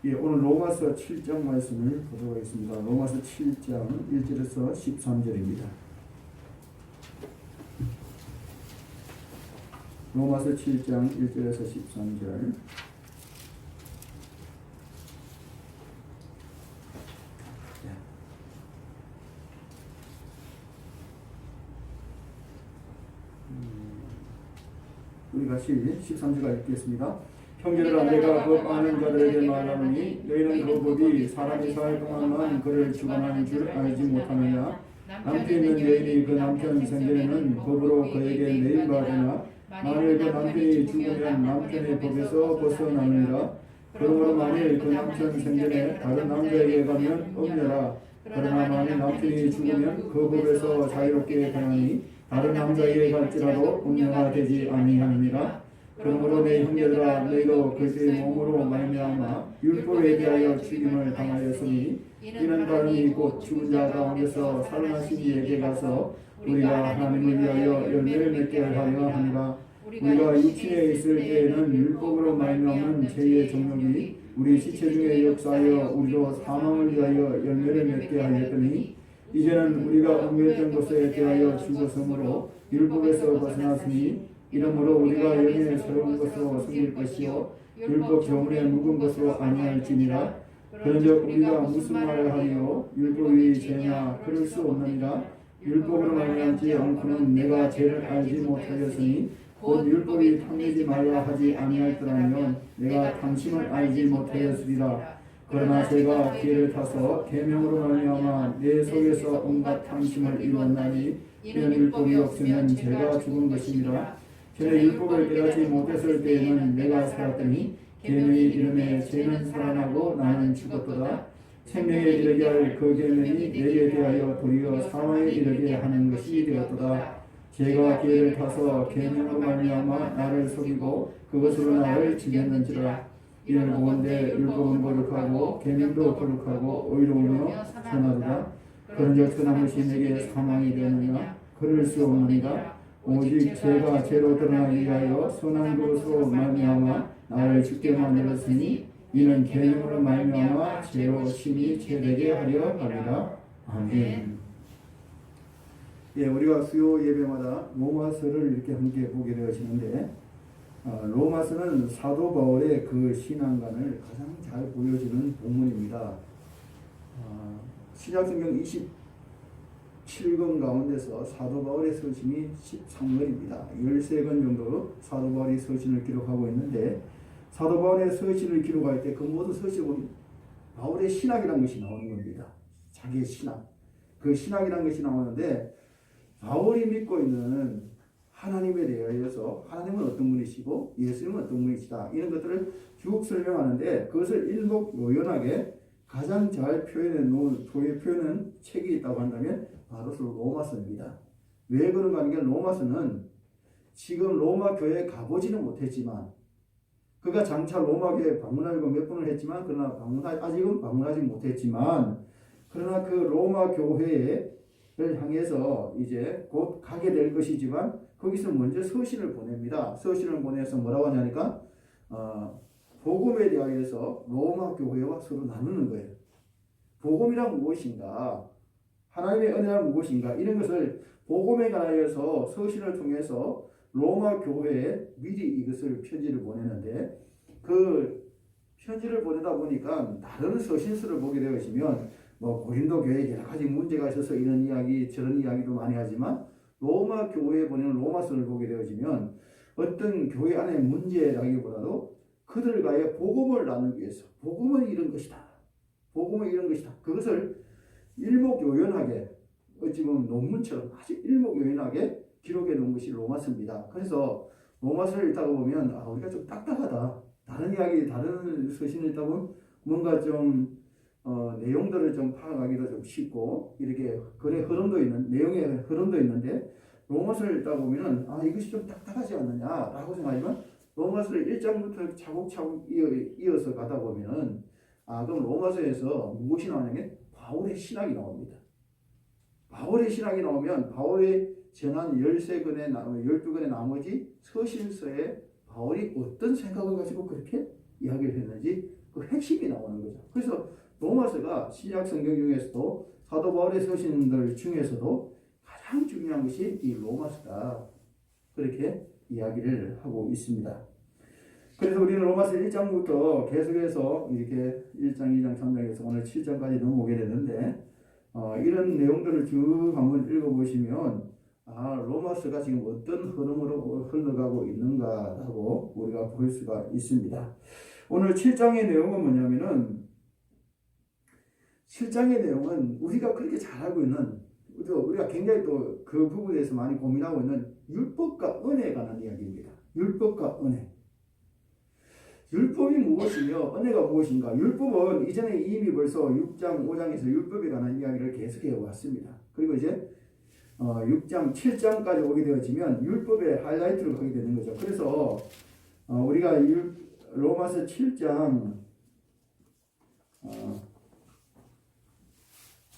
예, 오늘 로마서 7장 말씀을 보도록 하겠습니다. 로마서 7장 1절에서 13절입니다. 로마서 7장 1절에서 13절. 우리 같이 13절까지 읽겠습니다. 형제들아, 내가 법 아는 자들에게 말하노니 너희는 그 법이 사람이 살 동안만 그를 주관하는 줄 알지 못하느냐. 남편 있는 여인이 그 남편 생전에는 법으로 그에게 매임받으나 만일 그 남편이 죽으면 남편의 법에서 벗어나느니라. 그러므로 만일 그 남편 생전에 다른 남자에게 가면 음녀라. 그러나 만일 남편이 죽으면 그 법에서 자유롭게 되나니 다른 남자에게 갈지라도 음녀가 되지 아니하느니라. 그러므로 내 형제들아, 너희도 그리스도의 몸으로 말미암아 율법에 대하여 죽임을 당하였으니 이는 다름이 곧 죽은 자 가운데서 살아나신 이에게 가서 우리가 하나님을 위하여 열매를 맺게 하려 하니라. 우리가 육신에 있을 때에는 율법으로 말미암은 죄의 정욕이 우리 시체 중에 역사하여 우리도 사망을 위하여 열매를 맺게 하였더니 이제는 우리가 옮겼던 것에 대하여 죽었으므로 율법에서 벗어났으니 이러므로 우리가 영의 새로운 것으로 섬길 것이요 율법 저문에 묵은 것으로 아니할지니라. 그런즉 우리가 무슨 말을 하리요? 율법이 죄냐? 그럴 수 없느니라. 율법으로 말미암지 않고는 내가 죄를 알지 못하였으니 곧 율법이 탐내지 말라 하지 아니할더라면 내가 탐심을 알지 못하였으리라. 그러나 제가 기회를 타서 계명으로 말미암아 내 속에서 온갖 탐심을 이루었나니 이는 율법이 없으면 제가 죽은 것이니라. 전에 율법을 깨닫지 못했을 때에는 내가 살았더니 계명이 이름에 죄는 살아나고 나는 죽었도다. 생명에 이르게 할 그 계명이 내게 대하여 도리어 사망에 이르게 하는 것이 되었도다. 제가 기회를 타서 계명으로 말미암아 나를 속이고 그것으로 나를 죽였는지라. 이를 보건대 율법은 거룩하고 계명도 거룩하고 의로우며 선하도다. 그런즉 선한 것이 내게 사망이 되느냐? 그럴 수 없느니라. 오직 죄가 죄로 드러나기 위하여 선한 것으로 말미암아 나를 죽게 만들었으니 이는 계명으로 말미암아 죄로 심히 죄되게 하려 함이라. 아멘. 예, 우리가 수요 예배마다 로마서를 이렇게 함께 보게 되어지는데 로마서는 사도 바울의 그 신앙관을 가장 잘 보여주는 본문입니다. 신약성경 27권 가운데서 사도 바울의 서신이 13권입니다. 13권 정도 사도 바울이 서신을 기록하고 있는데 사도 바울의 서신을 기록할 때 그 모든 서신은 바울의 신학이라는 것이 나오는 겁니다. 자기의 신학. 그 신학이라는 것이 나오는데 바울이 믿고 있는 하나님에 대하여서 하나님은 어떤 분이시고 예수님은 어떤 분이시다. 이런 것들을 쭉 설명하는데 그것을 일목요연하게 가장 잘 표현한 책이 있다고 한다면 바로 로마서입니다. 왜 그런가 하는 게 로마서는 지금 로마 교회에 가보지는 못했지만 그가 장차 로마 교회에 방문하고 몇 번을 했지만 그러나 아직은 방문하지 못했지만 그러나 그 로마 교회를 향해서 이제 곧 가게 될 것이지만 거기서 먼저 서신을 보냅니다. 서신을 보내서 뭐라고 하냐니까 복음에 대하여서 로마 교회와 서로 나누는 거예요. 복음이란 무엇인가? 하나님의 은혜란 무엇인가? 이런 것을 복음에 관하여서 서신을 통해서 로마 교회에 미리 이것을 편지를 보내는데 그 편지를 보내다 보니까 다른 서신서를 보게 되어지면 뭐 고린도 교회에 여러 가지 문제가 있어서 이런 이야기 저런 이야기도 많이 하지만 로마 교회에 보내는 로마서를 보게 되어지면 어떤 교회 안의 문제라기보다도 그들과의 복음을 나누기 위해서 복음은 이런 것이다. 복음은 이런 것이다. 그것을 일목요연하게 어찌 보면 논문처럼 아주 일목요연하게 기록해 놓은 것이 로마서입니다. 그래서 로마서를 읽다가 보면 우리가 좀 딱딱하다. 다른 이야기, 다른 서신을 읽다 보면 뭔가 좀 내용들을 좀 파악하기도 좀 쉽고 이렇게 글의 흐름도 있는 내용의 흐름도 있는데 로마서를 읽다 보면은 이것이 좀 딱딱하지 않느냐라고 생각하지만 로마서를 1장부터 차곡차곡 이어서 가다 보면은 그럼 로마서에서 무엇이 나오냐면 바울의 신학이 나옵니다. 바울의 신학이 나오면 바울의 전한 13권의 12권의 나머지 서신서에 바울이 어떤 생각을 가지고 그렇게 이야기를 했는지 그 핵심이 나오는 그래서 로마서가 신약 성경 중에서도 사도 바울의 서신들 중에서도 가장 중요한 것이 이 로마서다. 그렇게 이야기를 하고 있습니다. 그래서 우리는 로마서 1장부터 계속해서 이렇게 1장, 2장, 3장에서 오늘 7장까지 넘어오게 되는데 이런 내용들을 쭉 한번 읽어보시면 로마서가 지금 어떤 흐름으로 흘러가고 있는가라고 우리가 볼 수가 있습니다. 오늘 7장의 내용은 뭐냐면은 7장의 내용은 우리가 그렇게 잘 알고 있는 우리가 굉장히 또 그 부분에 대해서 많이 고민하고 있는 율법과 은혜에 관한 이야기입니다. 율법과 은혜. 율법이 무엇이며 은혜가 무엇인가? 율법은 이전에 이미 벌써 6장, 5장에서 율법에 관한 이야기를 계속해 왔습니다. 그리고 이제 6장, 7장까지 오게 되어지면 율법의 하이라이트를 하게 되는 거죠. 그래서 우리가 로마서 7장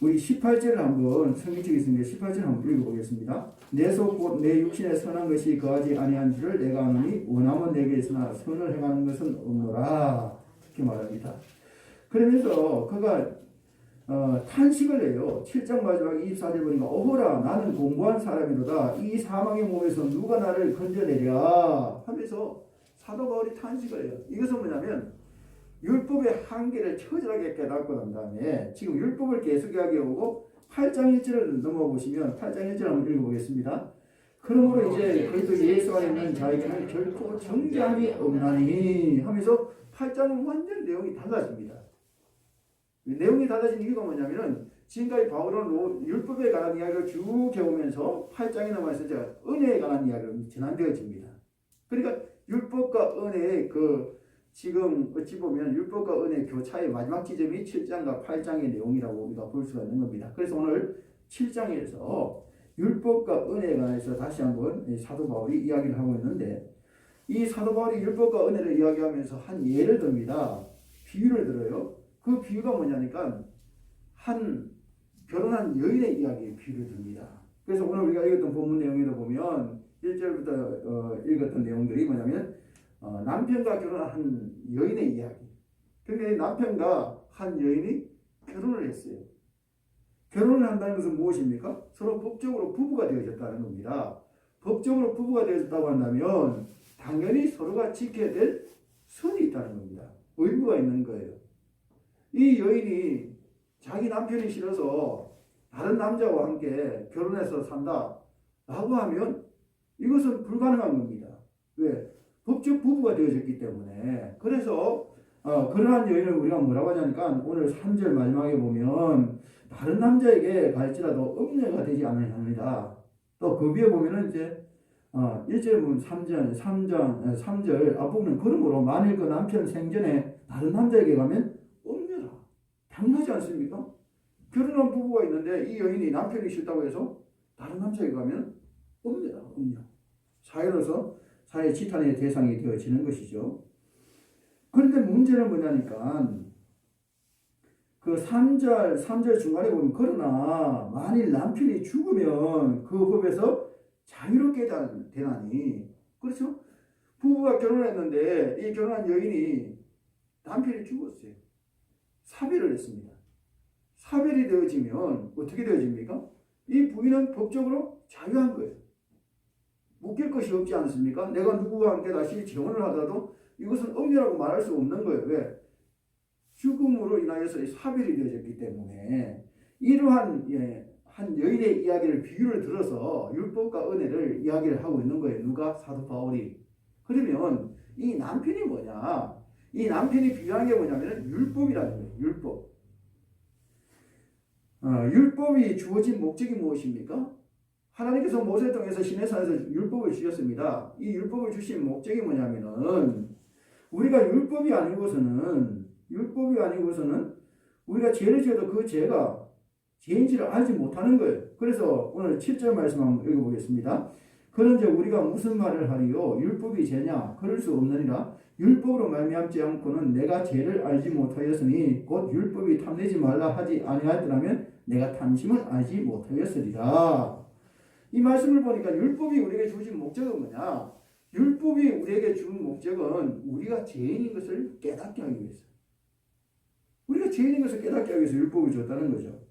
우리 18절을 한번 성경책에 있습니다. 18절 한번 읽어보겠습니다. 내 속 곧 내 육신에 선한 것이 거하지 아니한 줄을 내가 아노니 원함은 내게 있으나 선을 행하는 것은 없노라. 이렇게 말합니다. 그러면서 그가 탄식을 해요. 7장 마지막 24절 보니까 어허라 나는 공고한 사람이로다. 이 사망의 몸에서 누가 나를 건져내랴 하면서 사도 바울이 탄식을 해요. 이것은 뭐냐면 율법의 한계를 처절하게 깨닫고 난 다음에 지금 율법을 계속 이야기하고 8장 1절을 넘어보시면 8장 1절 한번 읽어보겠습니다. 그러므로 이제 그리스도 예수 안에 있는 자에게는 결코 정죄함이 없나니 하면서 8장은 완전 내용이 달라집니다. 내용이 달라진 이유가 뭐냐면은 지금까지 바울은 율법에 관한 이야기를 쭉 해오면서 8장에 넘어서 이제 은혜에 관한 이야기로 전환되어집니다. 그러니까 율법과 은혜의 지금 어찌 보면 율법과 은혜의 교차의 마지막 지점이 7장과 8장의 내용이라고 우리가 볼 수가 있는 겁니다. 그래서 오늘 7장에서 율법과 은혜에 관해서 다시 한번 사도 바울이 이야기를 하고 있는데 이 사도 바울이 율법과 은혜를 이야기하면서 한 예를 듭니다. 비유를 들어요. 그 비유가 뭐냐니까 한 결혼한 여인의 이야기의 비유를 듭니다. 그래서 오늘 우리가 읽었던 본문 내용에도 보면 1절부터 읽었던 내용들이 뭐냐면 남편과 결혼한 한 여인의 이야기. 그러니까 남편과 한 여인이 결혼을 했어요. 결혼을 한다는 것은 무엇입니까? 서로 법적으로 부부가 되어졌다는 겁니다. 법적으로 부부가 되어졌다고 한다면 당연히 서로가 지켜야 될 선이 있다는 겁니다. 의무가 있는 거예요. 이 여인이 자기 남편이 싫어서 다른 남자와 함께 결혼해서 산다라고 하면 이것은 불가능한 겁니다. 왜? 법적 부부가 되어졌기 때문에. 그래서 그러한 여인을 우리가 뭐라고 하냐니까 오늘 3절 마지막에 보면 다른 남자에게 갈지라도 음녀가 되지 않으렵니다. 또 그 위에 보면은 이제 1절 보면 3절 앞부분은 그러므로 만일 그 남편 생전에 다른 남자에게 가면 음녀라. 당연하지 않습니까? 결혼한 부부가 있는데 이 여인이 남편이 싫다고 해서 다른 남자에게 가면 음녀라. 음녀. 사회로서 사회 지탄의 대상이 되어지는 것이죠. 그런데 문제는 뭐냐니까 그 3절 중간에 보면 그러나 만일 남편이 죽으면 그 법에서 자유롭게 되나니. 그렇죠? 부부가 결혼했는데 이 결혼한 여인이 남편이 죽었어요. 사별을 했습니다. 사별이 되어지면 어떻게 되어집니까? 이 부인은 법적으로 자유한 거예요. 묶일 것이 없지 않습니까? 내가 누구와 함께 다시 재혼을 하더라도 이것은 음녀라고 말할 수 없는 거예요. 왜? 죽음으로 인하여서 사별이 되어졌기 때문에 이러한 한 여인의 이야기를 비유를 들어서 율법과 은혜를 이야기를 하고 있는 거예요. 누가? 사도 바울이. 그러면 이 남편이 뭐냐? 이 남편이 비유한 게 뭐냐면 율법이라는 거예요. 율법. 율법이 주어진 목적이 무엇입니까? 하나님께서 모세를 통해서 시내산에서 율법을 주셨습니다. 이 율법을 주신 목적이 뭐냐면은 우리가 율법이 아니고서는 우리가 죄를 지어도 그 죄가 죄인지를 알지 못하는 거예요. 그래서 오늘 7절 말씀 한번 읽어보겠습니다. 그런즉 우리가 무슨 말을 하리요? 율법이 죄냐? 그럴 수 없느니라. 율법으로 말미암지 않고는 내가 죄를 알지 못하였으니 곧 율법이 탐내지 말라 하지 아니하였더라면 내가 탐심을 알지 못하였으리라. 이 말씀을 보니까 율법이 우리에게 주신 목적은 뭐냐? 율법이 우리에게 준 목적은 우리가 죄인인 것을 깨닫게 하기 위해서. 우리가 죄인인 것을 깨닫게 하기 위해서 율법을 줬다는 거죠.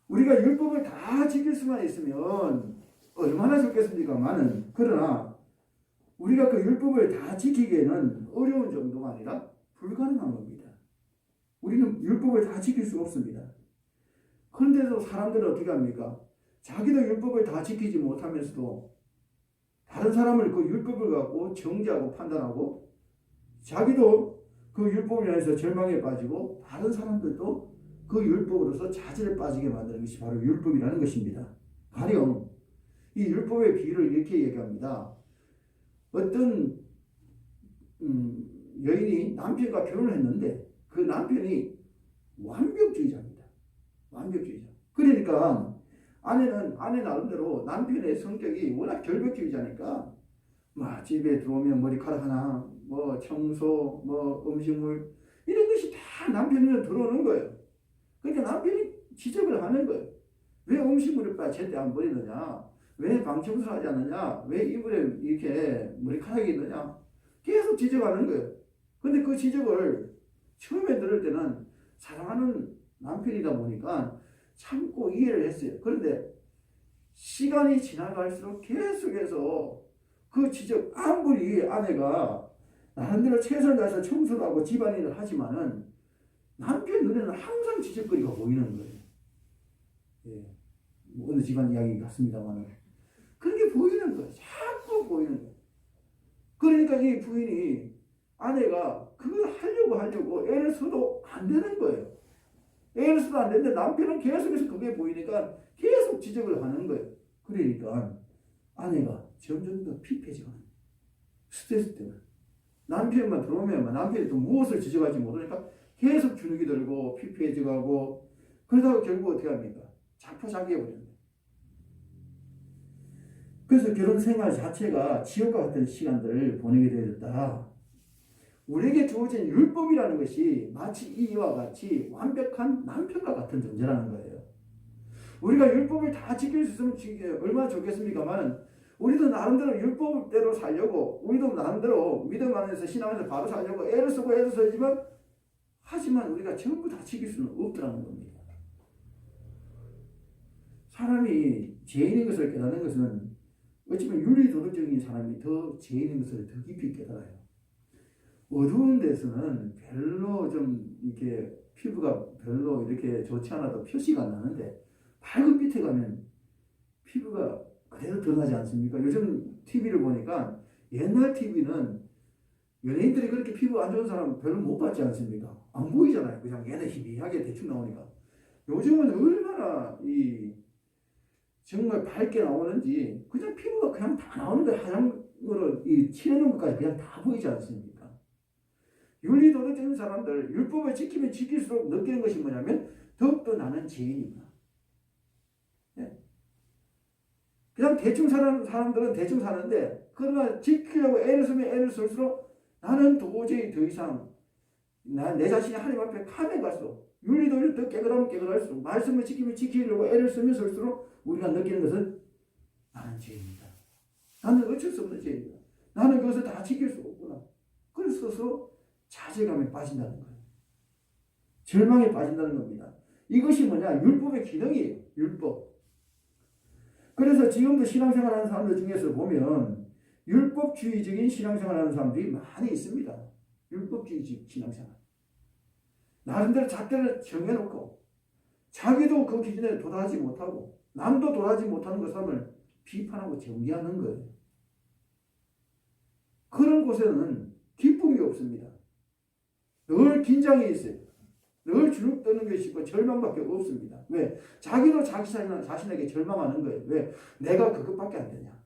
우리가 율법을 다 지킬 수만 있으면 얼마나 좋겠습니까만은, 그러나 우리가 그 율법을 다 지키기에는 어려운 정도가 아니라 불가능한 겁니다. 우리는 율법을 다 지킬 수 없습니다. 그런데도 사람들은 어떻게 합니까? 자기도 율법을 다 지키지 못하면서도 다른 사람을 그 율법을 갖고 정죄하고 판단하고, 자기도 그 율법을 인해서 절망에 빠지고 다른 사람들도 그 율법으로서 자질에 빠지게 만드는 것이 바로 율법이라는 것입니다. 가령 이 율법의 비유를 이렇게 얘기합니다. 어떤 여인이 남편과 결혼을 했는데 그 남편이 완벽주의자입니다. 완벽주의자. 그러니까 아내 나름대로 남편의 성격이 워낙 결벽주의자니까 막 집에 들어오면 머리카락 하나, 뭐 청소, 뭐 음식물 이런 것이 다 남편으로 들어오는 거예요. 그러니까 남편이 지적을 하는 거예요. 왜 음식물을 제때 안 버리느냐? 왜 방 청소를 하지 않느냐? 왜 이불에 이렇게 머리카락이 있느냐? 계속 지적하는 거예요. 근데 그 지적을 처음에 들을 때는 사랑하는 남편이다 보니까 참고 이해를 했어요. 그런데 시간이 지나갈수록 계속해서 그 지적, 아무리 아내가 나름대로 최선을 다해서 청소를 하고 집안일을 하지만은 남편 눈에는 항상 지적거리가 보이는 거예요. 예. 뭐 어느 집안 이야기 같습니다만은. 그렇게 보이는 거예요. 자꾸 보이는 거예요. 그러니까 이 부인이, 아내가 그걸 하려고 애를 써도 안 되는 거예요. 애를 써도 안 되는데 남편은 계속해서 그게 보이니까 계속 지적을 하는 거예요. 그러니까 아내가 점점 더 피폐해지고 스트레스 때문에 남편만 들어오면 남편이 또 무엇을 지적하지 못하니까 계속 주눅이 들고 피폐해지고 하고, 그러다가 결국 어떻게 합니까? 자포자기해버리는 거예요. 그래서 결혼 생활 자체가 지옥과 같은 시간들을 보내게 되었다. 우리에게 주어진 율법이라는 것이 마치 이와 같이 완벽한 남편과 같은 존재라는 거예요. 우리가 율법을 다 지킬 수 있으면 얼마나 좋겠습니까만, 우리도 나름대로 율법대로 살려고, 우리도 나름대로 믿음 안에서 신앙에서 바로 살려고 애를 쓰지만, 하지만 우리가 전부 다 지킬 수는 없더라는 겁니다. 사람이 죄인인 것을 깨닫는 것은 어찌보면 윤리도덕적인 사람이 더 죄인인 것을 더 깊이 깨달아요. 어두운 데서는 별로 좀 이렇게 피부가 별로 이렇게 좋지 않아도 표시가 나는데, 밝은 빛에 가면 피부가 그대로 드러나지 않습니까? 요즘 TV를 보니까 옛날 TV는 연예인들이 그렇게 피부 안 좋은 사람 별로 못 봤지 않습니까? 안 보이잖아요. 그냥 얘네 희미하게 대충 나오니까. 요즘은 얼마나 정말 밝게 나오는지, 그냥 피부가 그냥 다 나오는데 화장으로 칠해놓은 것까지 그냥 다 보이지 않습니까? 윤리도덕적인 사람들, 율법을 지키면 지킬수록 느끼는 것이 뭐냐면 더욱더 나는 죄인이구나. 네? 그냥 대충 사는 사람들은 대충 사는데, 그러나 지키려고 애를 쓰면 애를 쓸수록 나는 도저히 더 이상 내 자신이 하나님 앞에 칸에 갈수록, 윤리도를 더 깨끗하면 깨끗할수록, 말씀을 지키면 지키려고 애를 쓰면 쓸수록 우리가 느끼는 것은 나는 죄인이다. 나는 어쩔 수 없는 죄인이다. 나는 그것을 다 지킬 수 없구나. 그래서 자괴감에 빠진다는 거예요. 절망에 빠진다는 겁니다. 이것이 뭐냐? 율법의 기능이에요. 율법. 그래서 지금도 신앙생활하는 사람들 중에서 보면 율법주의적인 신앙생활하는 사람들이 많이 있습니다. 율법주의적 신앙생활. 나름대로 잣대를 정해놓고 자기도 그 기준에 도달하지 못하고 남도 도달하지 못하는 그 사람을 비판하고 정죄하는 거예요. 그런 곳에는 기쁨이 없습니다. 늘 긴장이 있어요. 늘 주눅 드는 것이 있고 절망밖에 없습니다. 왜? 자기도 자신에게 절망하는 거예요. 왜? 내가 그것밖에 안 되냐.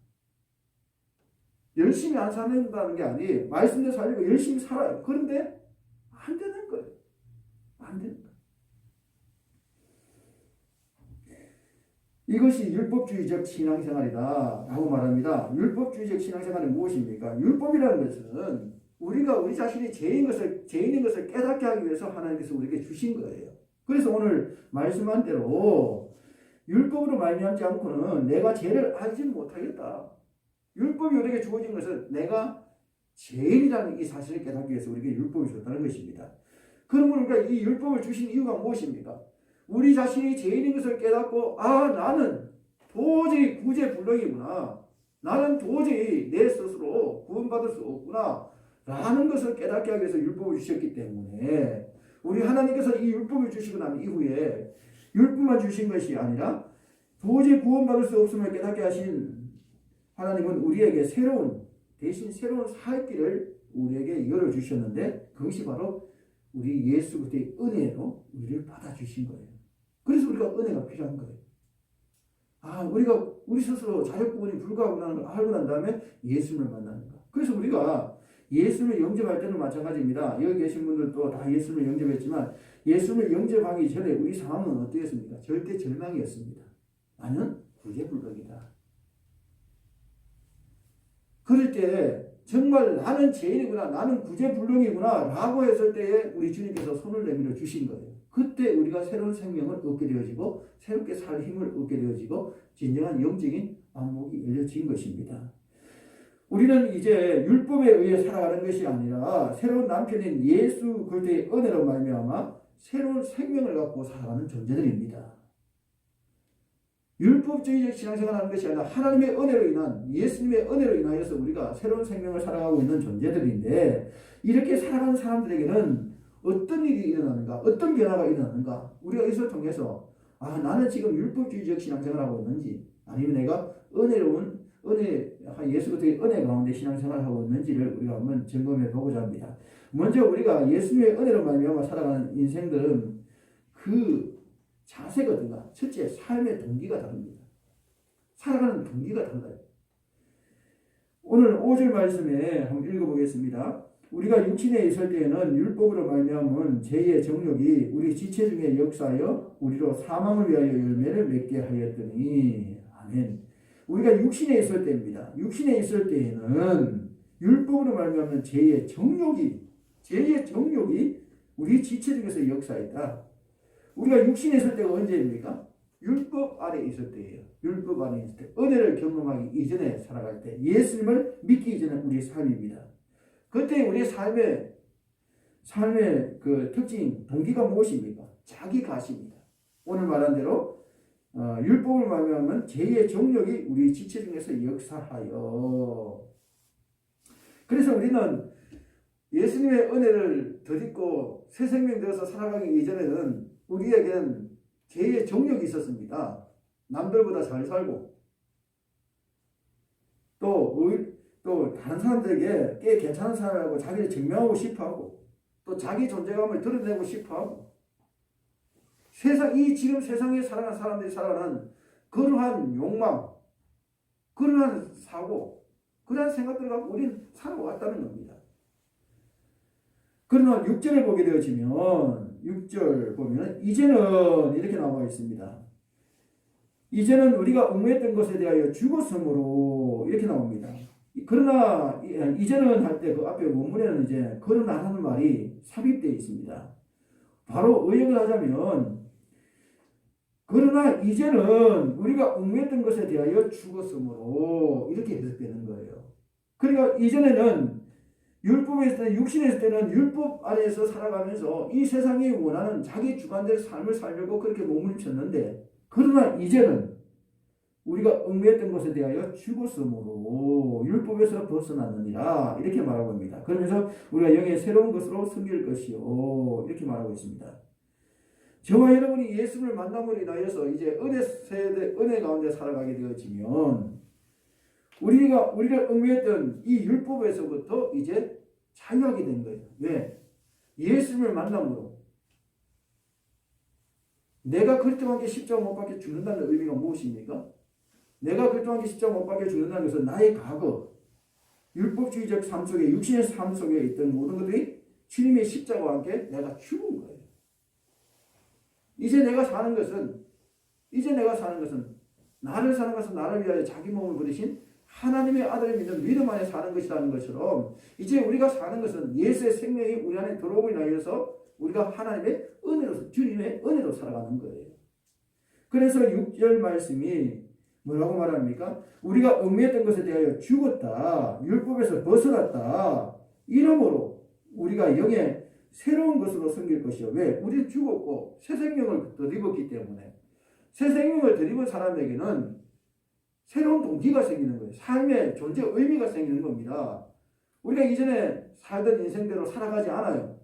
열심히 안 산다는 게 아니에요. 말씀대로 살려고 열심히 살아요. 그런데 안 되는 거예요. 안 되는 거예요. 이것이 율법주의적 신앙생활이다 라고 말합니다. 율법주의적 신앙생활은 무엇입니까? 율법이라는 것은 우리가 우리 자신이 죄인인 것을 깨닫게 하기 위해서 하나님께서 우리에게 주신 거예요. 그래서 오늘 말씀한 대로 율법으로 말미암지 않고는 내가 죄를 알지 못하겠다. 율법이 우리에게 주어진 것은 내가 죄인이라는 이 사실을 깨닫기 위해서 우리에게 율법이 줬다는 것입니다. 그러면 우리가 이 율법을 주신 이유가 무엇입니까? 우리 자신이 죄인인 것을 깨닫고 나는 도저히 구제불능이구나. 나는 도저히 내 스스로 구원받을 수 없구나. 라는 것을 깨닫게 하기 위해서 율법을 주셨기 때문에 우리 하나님께서 이 율법을 주시고 난 이후에 율법만 주신 것이 아니라 도저히 구원받을 수 없음을 깨닫게 하신 하나님은 우리에게 대신 새로운 살 길을 우리에게 열어주셨는데 그것이 바로 우리 예수 그리스도의 은혜로 우리를 받아주신 거예요. 그래서 우리가 은혜가 필요한 거예요. 우리가 우리 스스로 자력구원이 불가하다는 걸 알고 난 다음에 예수님을 만나는 거. 그래서 우리가 예수님을 영접할 때는 마찬가지입니다. 여기 계신 분들도 다 예수님을 영접했지만 예수님을 영접하기 전에 우리 상황은 어땠습니까? 절대 절망이었습니다. 나는 구제불능이다. 그럴 때 정말 나는 죄인이구나, 나는 구제불능이구나 라고 했을 때에 우리 주님께서 손을 내밀어 주신 거예요. 그때 우리가 새로운 생명을 얻게 되어지고 새롭게 살 힘을 얻게 되어지고 진정한 영적인 안목이 열려진 것입니다. 우리는 이제 율법에 의해 살아가는 것이 아니라 새로운 남편인 예수 그리스도의 은혜로 말미암아 새로운 생명을 갖고 살아가는 존재들입니다. 율법주의적 신앙생활하는 것이 아니라 하나님의 은혜로 인한 예수님의 은혜로 인하여서 우리가 새로운 생명을 살아가고 있는 존재들인데 이렇게 살아가는 사람들에게는 어떤 일이 일어나는가, 어떤 변화가 일어나는가, 우리가 이것을 통해서 나는 지금 율법주의적 신앙생활하고 있는지 아니면 내가 예수 그리스도의 은혜 가운데 신앙생활을 하고 있는지를 우리가 한번 점검해 보고자 합니다. 먼저 우리가 예수님의 은혜로 말미암아 살아가는 인생들은 그 자세거든요. 첫째, 삶의 동기가 다릅니다. 살아가는 동기가 달라요. 오늘 5절 말씀에 한번 읽어보겠습니다. 우리가 육신에 있을 때에는 율법으로 말미암은 죄의 정욕이 우리 지체 중에 역사하여 우리로 사망을 위하여 열매를 맺게 하였더니 아멘. 우리가 육신에 있을 때입니다. 육신에 있을 때에는 율법으로 말미암는 죄의 정욕이 우리 지체 중에서 역사했다. 우리가 육신에 있을 때가 언제입니까? 율법 아래 있을 때예요. 율법 안에 있을 때, 은혜를 경험하기 이전에 살아갈 때, 예수님을 믿기 이전에 우리의 삶입니다. 그때 우리의 삶의 그 특징, 동기가 무엇입니까? 자기 가십니다. 오늘 말한 대로 율법을 말하면 죄의 정욕이 우리 지체 중에서 역사하여. 그래서 우리는 예수님의 은혜를 덧입고 새 생명 되어서 살아가기 이전에는 우리에게는 죄의 정욕이 있었습니다. 남들보다 잘 살고 또 다른 사람들에게 꽤 괜찮은 사람이라고 자기를 증명하고 싶어하고 또 자기 존재감을 드러내고 싶어하고 지금 세상에 살아가는 사람들이 살아가는 그러한 욕망, 그러한 사고, 그러한 생각들을 갖고 우리는 살아왔다는 겁니다. 그러나 6절을 보게 되어지면 6절 보면 이제는 이렇게 나와 있습니다. 이제는 우리가 얽매였던 것에 대하여 죽었으므로 이렇게 나옵니다. 그러나 이제는 할 때 그 앞에 원문에는 이제 그러나라는 말이 삽입되어 있습니다. 바로 의역을 하자면 그러나 이제는 우리가 얽매였던 것에 대하여 죽었으므로 이렇게 해석되는 거예요. 그러니까 이전에는 율법에 있을 때, 육신에 있을 때는 율법 안에서 살아가면서 이 세상이 원하는 자기 주관대로 삶을 살려고 그렇게 몸부림쳤는데 그러나 이제는 우리가 얽매였던 것에 대하여 죽었으므로 율법에서 벗어났느니라 이렇게 말하고 있습니다. 그러면서 우리가 영의 새로운 것으로 섬길 것이요 이렇게 말하고 있습니다. 저와 여러분이 예수를 만남으로 인하여서 이제 은혜 가운데 살아가게 되어지면 우리가 얽매였던 이 율법에서부터 이제 자유하게 된 거예요. 왜? 예수님을 만남으로. 내가 그리스도와 함께 십자가 못 박혀 죽는다는 의미가 무엇입니까? 내가 그리스도와 함께 십자가 못 박혀 죽는다는 것은 나의 과거, 율법주의적 삶 속에, 육신의 삶 속에 있던 모든 것들이 주님의 십자가와 함께 내가 죽은 거예요. 이제 내가 사는 것은 나를 사는 것은 나를 위하여 자기 몸을 부리신 하나님의 아들을 믿는 믿음 안에 사는 것이라는 것처럼 이제 우리가 사는 것은 예수의 생명이 우리 안에 들어오고 인하여서 우리가 하나님의 은혜로, 주님의 은혜로 살아가는 거예요. 그래서 6절 말씀이 뭐라고 말합니까? 우리가 얽매였던 것에 대하여 죽었다. 율법에서 벗어났다. 이러므로 우리가 영의 새로운 것으로 섬길 것이요. 왜? 우리는 죽었고 새 생명을 덧입었기 때문에. 새 생명을 덧입은 사람에게는 새로운 동기가 생기는 거예요. 삶의 존재 의미가 생기는 겁니다. 우리가 이전에 살던 인생대로 살아가지 않아요.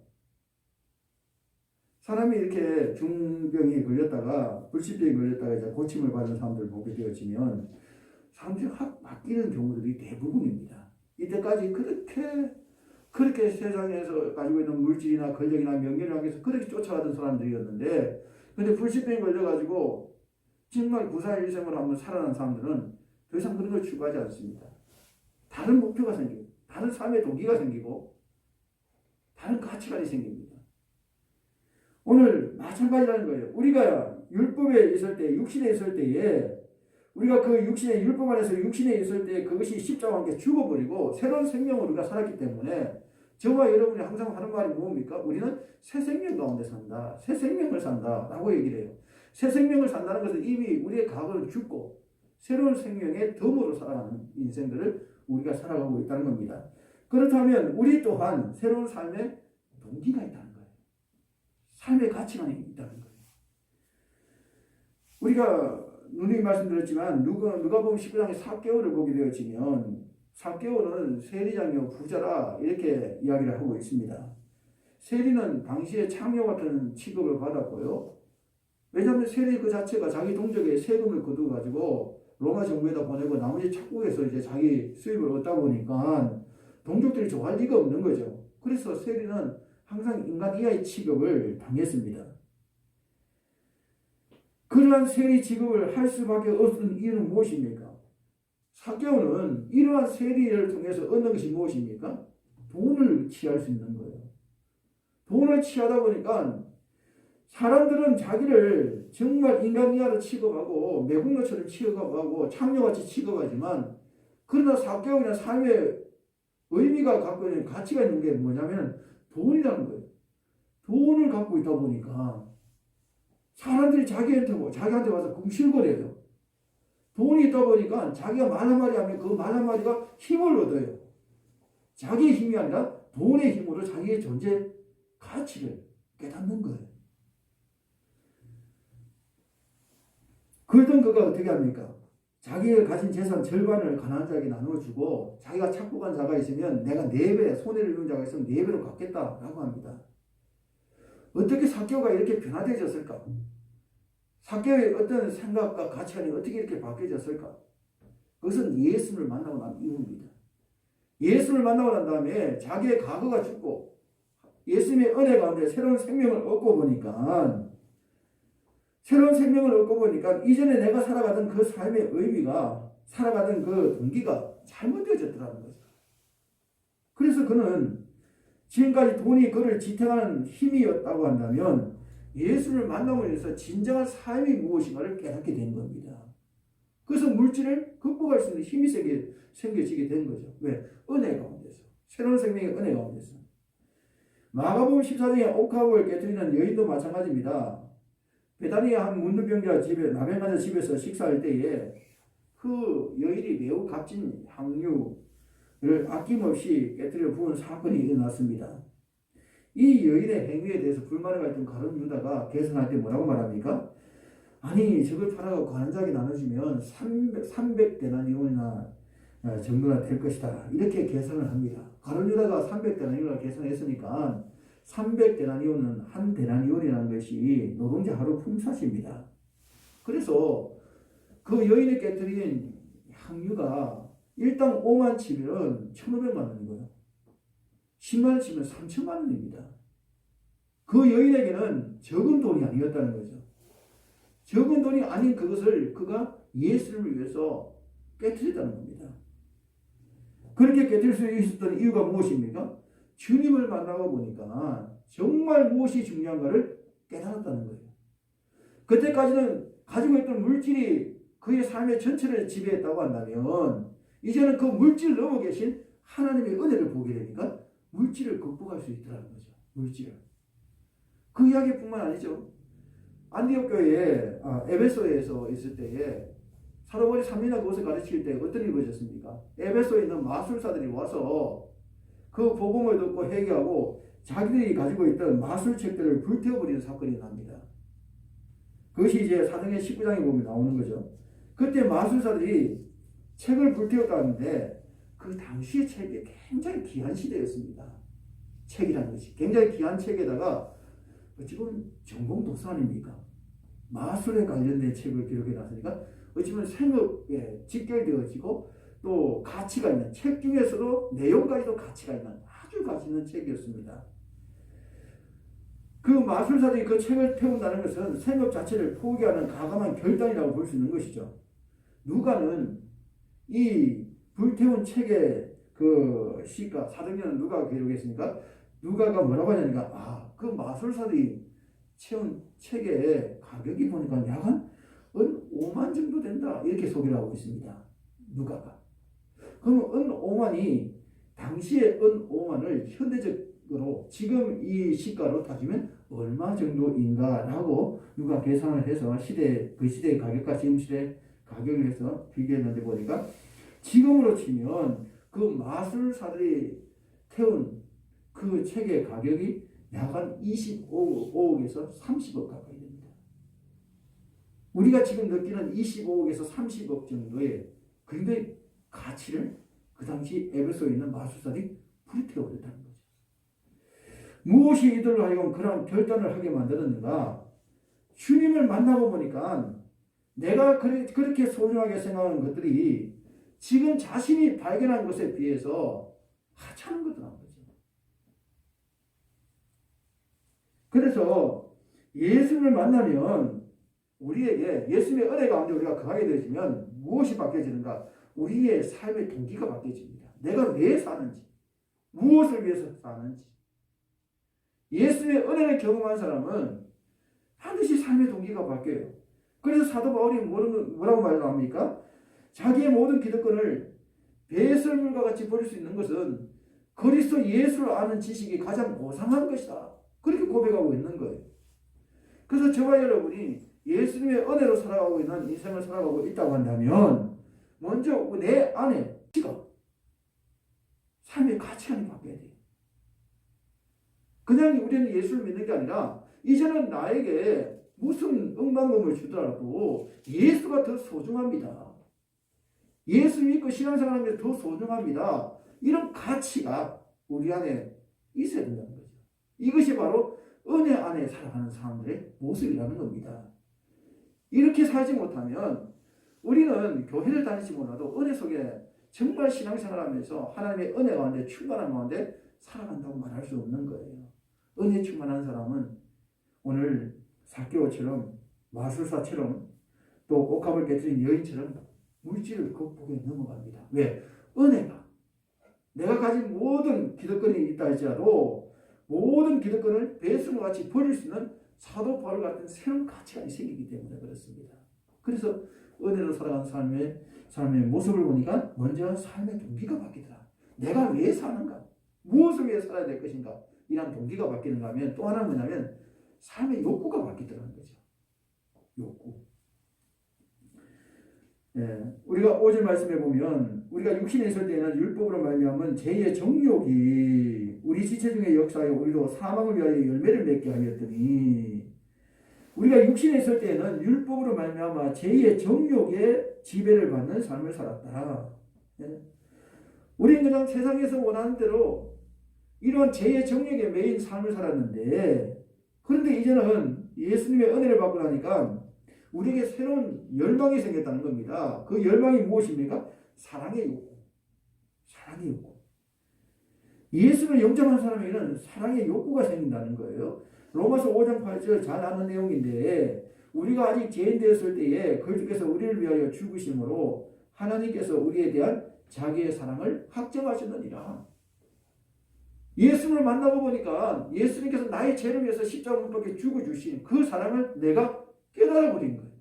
사람이 이렇게 중병이 걸렸다가 불치병이 걸렸다가 이제 고침을 받은 사람들 보게 되어지면 사람들이 확 바뀌는 경우들이 대부분입니다. 이때까지 그렇게 세상에서 가지고 있는 물질이나 권력이나 명예를 향해서 그렇게 쫓아가던 사람들이었는데, 근데 불치병이 걸려가지고 정말 구사일생을 한번 살아난 사람들은 더 이상 그런 걸 추구하지 않습니다. 다른 목표가 생기고, 다른 삶의 동기가 생기고, 다른 가치관이 생깁니다. 오늘 마찬가지라는 거예요. 우리가 율법에 있을 때, 육신에 있을 때에, 우리가 그 육신의 율법 안에서 육신에 있을 때 그것이 십자가와 함께 죽어버리고 새로운 생명을 우리가 살았기 때문에 저와 여러분이 항상 하는 말이 뭡니까? 우리는 새 생명 가운데 산다. 새 생명을 산다. 라고 얘기를 해요. 새 생명을 산다는 것은 이미 우리의 과거는 죽고 새로운 생명의 덤으로 살아가는 인생들을 우리가 살아가고 있다는 겁니다. 그렇다면 우리 또한 새로운 삶의 동기가 있다는 거예요. 삶의 가치관이 있다는 거예요. 우리가 누누이 말씀드렸지만 누가복음 19장의 삭개오를 보게 되어지면 삭개오는 세리장이요 부자라 이렇게 이야기를 하고 있습니다. 세리는 당시에 창녀 같은 취급을 받았고요. 왜냐하면 세리 그 자체가 자기 동족의 세금을 거두어가지고 로마 정부에다 보내고 나머지 착국에서 이제 자기 수입을 얻다 보니까 동족들이 좋아할 리가 없는 거죠. 그래서 세리는 항상 인간 이하의 취급을 당했습니다. 그러한 세리 취급을 할 수밖에 없는 이유는 무엇입니까? 삭개오는 이러한 세리를 통해서 얻는 것이 무엇입니까? 돈을 취할 수 있는 거예요. 돈을 취하다 보니까 사람들은 자기를 정말 인간 이하로 취급하고 매국노처럼 취급하고 창녀같이 취급하지만, 그러나 삭개오는 삶의 의미가 갖고 있는 가치가 있는 게 뭐냐면 돈이라는 거예요. 돈을 갖고 있다 보니까 사람들이 자기한테 와서 궁실거려요. 돈이 있다 보니까 자기가 말 한마디 하면 그 말 한마디가 힘을 얻어요. 자기의 힘이 아니라 돈의 힘으로 자기의 존재 가치를 깨닫는 거예요. 그러던 그가 어떻게 합니까? 자기가 가진 재산 절반을 가난한 자에게 나눠주고, 자기가 착복한 자가 있으면 내가 4배, 손해를 입은 자가 있으면 4배로 갚겠다라고 합니다. 어떻게 삭개오가 이렇게 변화되어졌을까? 삭개오의 어떤 생각과 가치관이 어떻게 이렇게 바뀌어졌을까? 그것은 예수를 만나고 난 이후입니다. 예수를 만나고 난 다음에 자기의 과거가 죽고 예수님의 은혜 가운데 새로운 생명을 얻고 보니까, 이전에 내가 살아가던 그 삶의 의미가, 살아가던 그 동기가 잘못되어졌더라는 거죠. 그래서 그는 지금까지 돈이 그를 지탱하는 힘이었다고 한다면 예수를 만남으로 인해서 진정한 삶이 무엇인가를 깨닫게 된 겁니다. 그래서 물질을 극복할 수 있는 힘이 생겨지게 된 거죠. 왜? 은혜 가운데서. 새로운 생명의 은혜 가운데서. 마가복음 14장에 옥합을 깨뜨리는 여인도 마찬가지입니다. 베다니의 한 문둥병자 집에, 남의 환자 집에서 식사할 때에 그 여인이 매우 값진 향유를 아낌없이 깨뜨려 부은 사건이 일어났습니다. 이 여인의 행위에 대해서 불만을 가진 가룟 유다가 계산할 때 뭐라고 말합니까? 아니, 저걸 팔아서 가난한 자에게 나눠주면 300데나리온이나 정도나 될 것이다. 이렇게 계산을 합니다. 가룟 유다가 300데나리온을 계산했으니까 300데나리온은 한 데나리온이라는 것이 노동자 하루 품삯입니다. 그래서 그 여인이 깨뜨린 향유가 일당 5만 치면 1,500만 원이고요. 10만 원 치면 3천만 원입니다. 그 여인에게는 적은 돈이 아니었다는 거죠. 적은 돈이 아닌 그것을 그가 예수를 위해서 깨뜨렸다는 겁니다. 그렇게 깨뜨릴 수 있었던 이유가 무엇입니까? 주님을 만나고 보니까 정말 무엇이 중요한가를 깨달았다는 거예요. 그때까지는 가지고 있던 물질이 그의 삶의 전체를 지배했다고 한다면, 이제는 그 물질을 넘어 계신 하나님의 은혜를 보게 되니까 물질을 극복할 수 있더라는 거죠. 물질을. 그 이야기뿐만 아니죠. 안디옥 교회에 에베소에서 있을 때에 사도바울이 3년이나 그것을 가르칠 때 어떤 일이 벌어졌습니까? 에베소에 있는 마술사들이 와서 그 복음을 듣고 회개하고 자기들이 가지고 있던 마술책들을 불태워버리는 사건이 납니다. 그것이 이제 사도행전 19장에 보면 나오는 거죠. 그때 마술사들이 책을 불태웠다는데 그 당시의 책이 굉장히 귀한 시대였습니다. 책이라는 것이 굉장히 귀한 책에다가 어찌 보면 전공 도서 아닙니까? 마술에 관련된 책을 기록해 놨으니까 어찌 보면 생업에 직결되어지고 또 가치가 있는 책 중에서도 내용까지도 가치가 있는 아주 가치 있는 책이었습니다. 그 마술사들이 그 책을 태운다는 것은 생업 자체를 포기하는 과감한 결단이라고 볼 수 있는 것이죠. 누가는 이 불태운 책의 그 시가 사도행전은 누가가 기록했으니까 누가가 뭐라고 하냐니까 그 마술사들이 채운 책의 가격이 보니까 약 한 5만 정도 된다 이렇게 소개를 하고 있습니다. 누가가. 그러면 5만이 당시의 5만을 현대적으로 지금 이 시가로 따지면 얼마 정도인가라고 누가 계산을 해서 그 시대의 가격과 지금 시대 가격을 해서 비교했는데 보니까 지금으로 치면 그 마술사들이 태운 그 책의 가격이 약 한 25억에서 30억 가까이 됩니다. 우리가 지금 느끼는 25억에서 30억 정도의 굉장히 가치를 그 당시 에베소에 있는 마술사들이 불태워버렸다는 거죠. 무엇이 이들로 하여금 그런 결단을 하게 만들었는가? 주님을 만나고 보니까 내가 그렇게 소중하게 생각하는 것들이 지금 자신이 발견한 것에 비해서 하찮은 것들한 거죠. 그래서 예수님을 만나면 우리에게 예수님의 은혜 가운데 우리가 거하게 되어지면 무엇이 바뀌어지는가? 우리의 삶의 동기가 바뀌어집니다. 내가 왜 사는지, 무엇을 위해서 사는지. 예수님의 은혜를 경험한 사람은 반드시 삶의 동기가 바뀌어요. 그래서 사도 바울이 뭐라고 말합니까? 자기의 모든 기득권을 배설물과 같이 버릴 수 있는 것은 그리스도 예수를 아는 지식이 가장 고상한 것이다. 그렇게 고백하고 있는 거예요. 그래서 저와 여러분이 예수님의 은혜로 살아가고 있는 인생을 살아가고 있다고 한다면 먼저 내 안에 삶의 가치관이 바뀌어야 돼요. 그냥 우리는 예수를 믿는 게 아니라 이제는 나에게 무슨 억만금을 주더라도 예수가 더 소중합니다. 예수 믿고 신앙생활하는 게 더 소중합니다. 이런 가치가 우리 안에 있어야 된다는 거죠. 이것이 바로 은혜 안에 살아가는 사람들의 모습이라는 겁니다. 이렇게 살지 못하면 우리는 교회를 다니지 몰라도 은혜 속에 정말 신앙생활하면서 하나님의 은혜 가운데 충만한 가운데 살아간다고 말할 수 없는 거예요. 은혜 충만한 사람은 오늘 삭개오처럼 마술사처럼 또 옥합을 깨뜨린 여인처럼 물질을 극복해 넘어갑니다. 왜? 은혜가 내가 가진 모든 기득권이 있다 할지라도 모든 기득권을 배수와 같이 버릴 수 있는 사도 바울 같은 새로운 가치가 생기기 때문에 그렇습니다. 그래서 은혜로 살아가는 삶의 모습을 보니까 먼저 삶의 동기가 바뀌더라. 내가 왜 사는가? 무엇을 위해 살아야 될 것인가? 이런 동기가 바뀌는가 하면 또 하나는 뭐냐면 삶의 욕구가 바뀌더라는 거죠. 욕구. 우리가 5절 말씀해 보면 우리가 육신에 있을 때는 율법으로 말미암은 제2의 정욕이 우리 지체 중에 역사하여 우리도 사망을 위하여 열매를 맺게 하였더니 우리가 육신에 있을 때는 율법으로 말미암아 제2의 정욕의 지배를 받는 삶을 살았다. 우리는 그냥 세상에서 원하는 대로 이런 제2의 정욕에 매인 삶을 살았는데 그런데 이제는 예수님의 은혜를 받고 나니까 우리에게 새로운 열망이 생겼다는 겁니다. 그 열망이 무엇입니까? 사랑의 욕구. 사랑의 욕구. 예수를 영접한 사람에게는 사랑의 욕구가 생긴다는 거예요. 로마서 5장 8절 잘 아는 내용인데 우리가 아직 죄인 되었을 때에 그리스도께서 우리를 위하여 죽으심으로 하나님께서 우리에 대한 자기의 사랑을 확정하셨느니라. 예수를 만나고 보니까 예수님께서 나의 죄를 위해서 십자가 못 박혀 죽어주신 그 사랑을 내가 깨달아버린 거예요.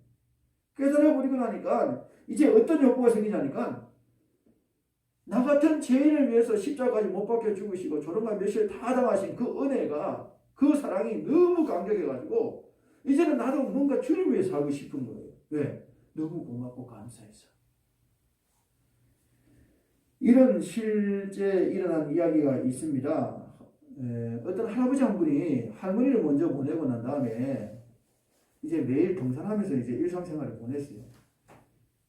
깨달아버리고 나니까 이제 어떤 욕구가 생기냐니까 나 같은 죄인을 위해서 십자가까지 못 박혀 죽으시고 조롱과 멸시를 다 당하신 그 은혜가 그 사랑이 너무 감격해가지고 이제는 나도 뭔가 주를 위해 살고 싶은 거예요. 왜? 너무 고맙고 감사해서. 이런 실제 일어난 이야기가 있습니다. 어떤 할아버지 한 분이 할머니를 먼저 보내고 난 다음에 이제 매일 등산하면서 이제 일상생활을 보냈어요.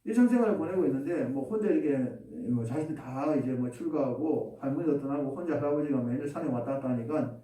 일상생활을 보내고 있는데 뭐 혼자 이렇게 뭐 자신들 다 이제 뭐 출가하고 할머니도 떠나고 혼자 할아버지가 매일 산에 왔다 갔다 하니까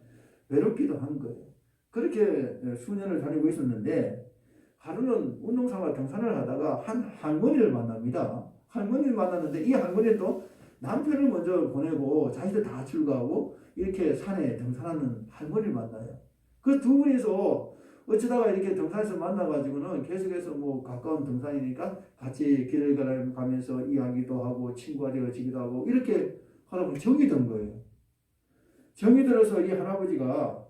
외롭기도 한 거예요. 그렇게 수년을 다니고 있었는데 하루는 운동삼아 등산을 하다가 한 할머니를 만납니다. 할머니를 만났는데 이 할머니는 또 남편을 먼저 보내고 자신들 다 출가하고 이렇게 산에 등산하는 할머니를 만나요. 그 두 분이서 어쩌다가 이렇게 등산에서 만나가지고는 계속해서 뭐 가까운 등산이니까 같이 길을 가면서 이야기도 하고 친구가 되어지기도 하고 이렇게 하다 보니 정이 든 거예요. 정이 들어서 이 할아버지가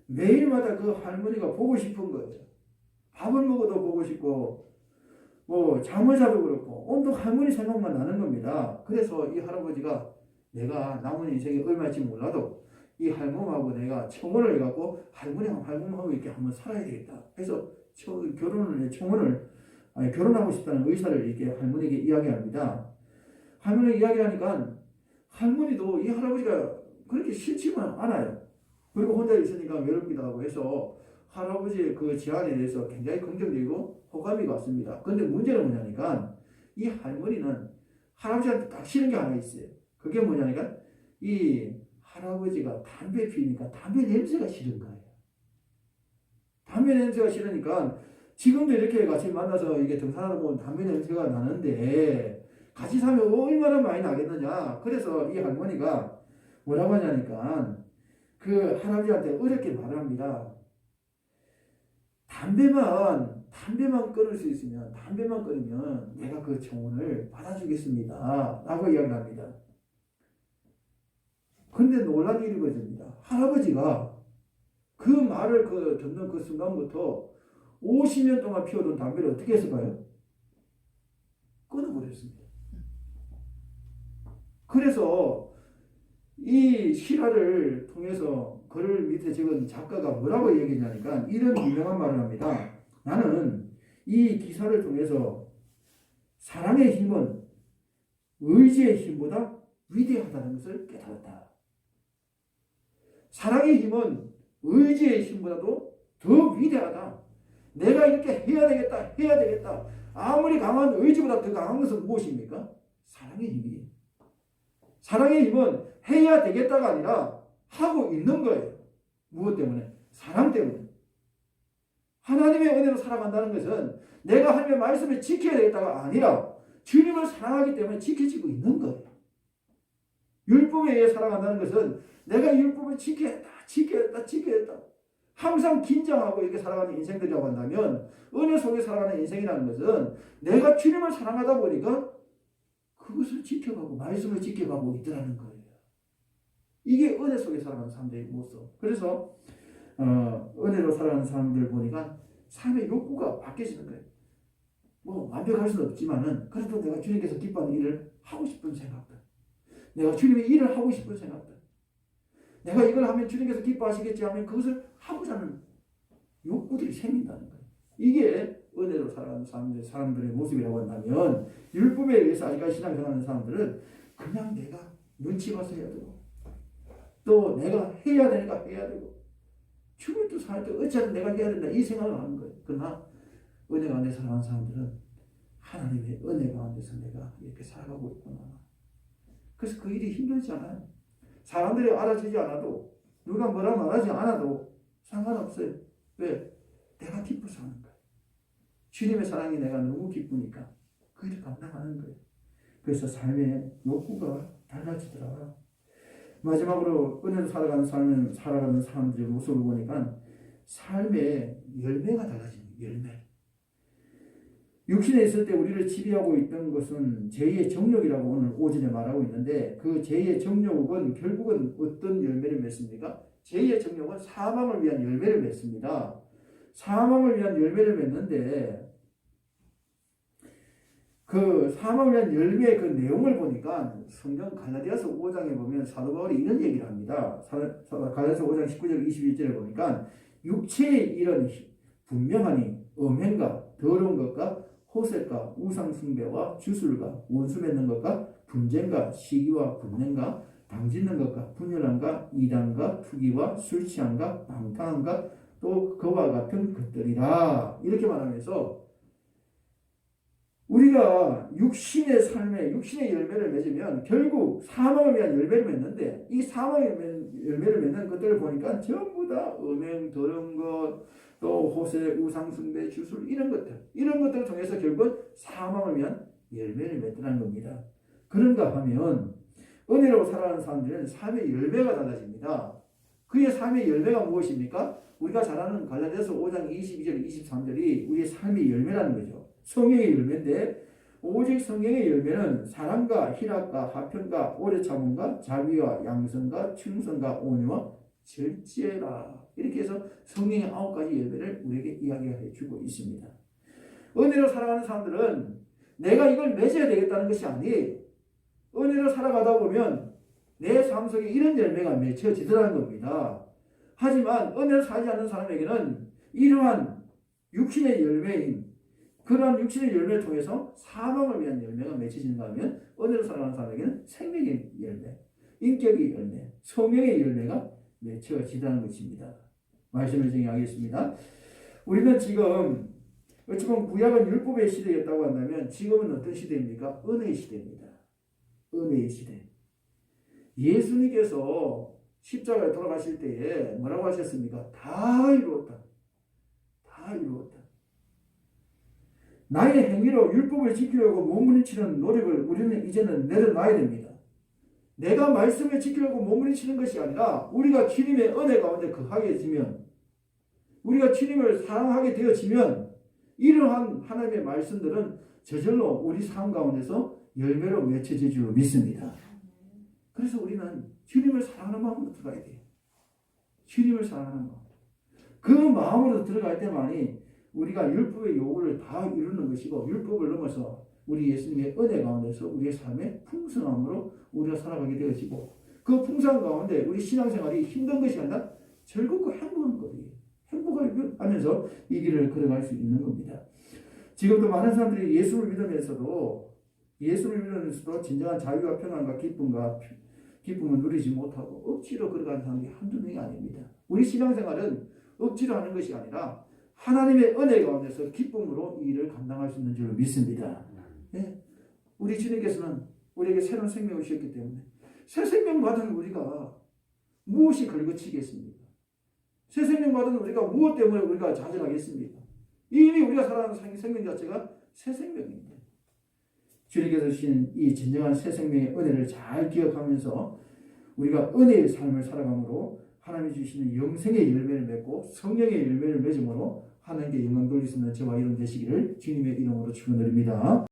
매일마다 그 할머니가 보고 싶은 거예요. 밥을 먹어도 보고 싶고 뭐 잠을 자도 그렇고 온통 할머니 생각만 나는 겁니다. 그래서 이 할아버지가 내가 남은 인생이 얼마일지 몰라도 이 할멈하고 내가 청혼을 해갖고 할멈하고 이렇게 한번 살아야 되겠다. 해서 결혼하고 싶다는 의사를 이렇게 할머니에게 이야기합니다. 할머니 이야기하니까 할머니도 이 할아버지가 그렇게 싫지만 않아요. 그리고 혼자 있으니까 외롭기도 하고 해서 할아버지의 그 제안에 대해서 굉장히 긍정적이고 호감이 왔습니다. 그런데 문제는 뭐냐니까 이 할머니는 할아버지한테 딱 싫은 게 하나 있어요. 그게 뭐냐니까 이 할아버지가 담배 피우니까 담배 냄새가 싫은 거예요. 담배 냄새가 싫으니까 지금도 이렇게 같이 만나서 이게 등산하다 보면 담배 냄새가 나는데 같이 살면 얼마나 많이 나겠느냐. 그래서 이 할머니가 뭐라고 하냐니까 그 할아버지한테 어렵게 말합니다. 담배만 끊을 수 있으면 담배만 끊으면 내가 그 청혼을 받아주겠습니다. 라고 이야기합니다. 근데 놀란 일이 벌어집니다. 할아버지가 그 말을 듣는 그 순간부터 50년 동안 피워둔 담배를 어떻게 했을까요? 끊어버렸습니다. 그래서 이 실화를 통해서 글을 밑에 적은 작가가 뭐라고 얘기했냐니까 이런 유명한 말을 합니다. 나는 이 기사를 통해서 사랑의 힘은 의지의 힘보다 위대하다는 것을 깨달았다. 사랑의 힘은 의지의 힘보다도 더 위대하다. 내가 이렇게 해야 되겠다. 아무리 강한 의지보다 더 강한 것은 무엇입니까? 사랑의 힘이에요. 사랑의 힘은 해야 되겠다가 아니라 하고 있는 거예요. 무엇 때문에? 사랑 때문에. 하나님의 은혜로 살아간다는 것은 내가 하나님의 말씀을 지켜야 되겠다가 아니라 주님을 사랑하기 때문에 지켜지고 있는 거예요. 율법에 의해 살아간다는 것은 내가 율법을 지켜야겠다. 항상 긴장하고 이렇게 살아가는 인생들이라고 한다면 은혜 속에 살아가는 인생이라는 것은 내가 주님을 사랑하다 보니까 그것을 지켜가고 말씀을 지켜가고 있더라는 거예요. 이게 은혜 속에 살아가는 사람들의 모습. 그래서 은혜로 살아가는 사람들 보니까 삶의 욕구가 바뀌어지는 거예요. 뭐 완벽할 수는 없지만은 그래도 내가 주님께서 기뻐하는 일을 하고 싶은 생각들, 내가 주님의 일을 하고 싶은 생각들, 내가 이걸 하면 주님께서 기뻐하시겠지 하면 그것을 하고자 하는 욕구들이 생긴다는 거예요. 이게 은혜로 살아가는 사람들의 모습이라고 한다면 율법에 의해서 아직까지 신앙생활하는 사람들은 그냥 내가 눈치 봐서 해야 되고 또 내가 해야 되니까 해야 되고 죽을 듯 살 듯 어찌하든 내가 해야 된다 이 생각을 하는 거예요. 그러나 은혜 가운데 살아가는 사람들은 하나님의 은혜 가운데서 내가 이렇게 살아가고 있구나. 그래서 그 일이 힘들지 않아요. 사람들이 알아주지 않아도 누가 뭐라 말하지 않아도 상관없어요. 왜? 내가 기뻐서 하는 거예요. 주님의 사랑이 내가 너무 기쁘니까 그 일을 감당하는 거예요. 그래서 삶의 욕구가 달라지더라. 마지막으로 은혜로 살아가는 사람들의 모습을 보니까 삶의 열매가 달라집니다. 열매. 육신에 있을 때 우리를 지배하고 있던 것은 죄의 정욕이라고 오늘 오전에 말하고 있는데 그 죄의 정욕은 결국은 어떤 열매를 맺습니까? 죄의 정욕은 사망을 위한 열매를 맺습니다. 사망을 위한 열매를 맺는데 그 사망을 위한 열매의 그 내용을 보니까 성경 갈라디아서 5장에 보면 사도 바울이 이런 얘기를 합니다. 갈라디아서 5장 19절 21절에 보니까 육체의 일은 분명하니 음행과 더러운 것과 호색과 우상숭배와 주술과 원수 맺는 것과 분쟁과 시기와 분냄과 당짓는 것과 분열함과 이단과 투기와 술 취함과 방탕함과 또 그와 같은 것들이라. 이렇게 말하면서 우리가 육신의 삶에 육신의 열매를 맺으면 결국 사망을 위한 열매를 맺는데, 이 사망의 열매를 맺는 것들을 보니까 전부 다 음행, 더러운 것, 또 호세, 우상 숭배, 주술, 이런 것들을 통해서 결국 사망을 위한 열매를 맺더라는 겁니다. 그런가 하면 은혜로 살아가는 사람들은 삶의 열매가 달라집니다. 그의 삶의 열매가 무엇입니까? 우리가 잘 아는 갈라디아서 5장 22절 23절이 우리의 삶의 열매라는 거죠. 성령의 열매인데, 오직 성령의 열매는 사랑과 희락과 화평과 오래 참음과 자비와 양선과 충성과 온유와 절제라. 이렇게 해서 성령의 9가지 열매를 우리에게 이야기해 주고 있습니다. 은혜로 살아가는 사람들은 내가 이걸 맺어야 되겠다는 것이 아니, 은혜로 살아가다 보면 내 삶 속에 이런 열매가 맺혀지더라는 겁니다. 하지만 은혜로 살지 않는 사람에게는 이러한 육신의 열매인 그러한 육신의 열매를 통해서 사망을 위한 열매가 맺혀지는가 하면, 은혜로 살아가는 사람에게는 생명의 열매, 인격의 열매, 성령의 열매가 맺혀지다는 것입니다. 말씀을 정리하겠습니다. 우리는 지금 어찌 보면 구약은 율법의 시대였다고 한다면 지금은 어떤 시대입니까? 은혜의 시대입니다. 은혜의 시대. 예수님께서 십자가에 돌아가실 때에 뭐라고 하셨습니까? 다 이루었다. 다 이루었다. 나의 행위로 율법을 지키려고 몸부림치는 노력을 우리는 이제는 내려놔야 됩니다. 내가 말씀을 지키려고 몸부림치는 것이 아니라 우리가 주님의 은혜 가운데 거하게 되면, 우리가 주님을 사랑하게 되어지면 이러한 하나님의 말씀들은 저절로 우리 삶 가운데서 열매로 맺혀질 줄 믿습니다. 그래서 우리는 주님을 사랑하는 마음으로 들어가야 돼요. 주님을 사랑하는 마음. 그 마음으로 들어갈 때만이 우리가 율법의 요구를 다 이루는 것이고, 율법을 넘어서 우리 예수님의 은혜 가운데서 우리의 삶의 풍성함으로 우리가 살아가게 되어지고, 그 풍성함 가운데 우리 신앙생활이 힘든 것이 아니라 즐겁고 행복한 거예요. 행복하면서 이 길을 걸어갈 수 있는 겁니다. 지금도 많은 사람들이 예수를 믿으면서도 진정한 자유와 평안과 기쁨을 누리지 못하고 억지로 걸어가는 사람이 한두 명이 아닙니다. 우리 신앙생활은 억지로 하는 것이 아니라 하나님의 은혜 가운데서 기쁨으로 이 일을 감당할 수 있는 줄 믿습니다. 네? 우리 주님께서는 우리에게 새로운 생명을 주셨기 때문에 새 생명 받은 우리가 무엇이 걸거치겠습니까? 새 생명 받은 우리가 무엇 때문에 우리가 좌절하겠습니까? 이미 우리가 살아가는 생명 자체가 새 생명입니다. 주님께서 주신 이 진정한 새 생명의 은혜를 잘 기억하면서 우리가 은혜의 삶을 살아감으로 하나님이 주시는 영생의 열매를 맺고 성령의 열매를 맺음으로 하나님께 영광 돌릴 수 있는 저와 여러분 되시기를 주님의 이름으로 축원드립니다.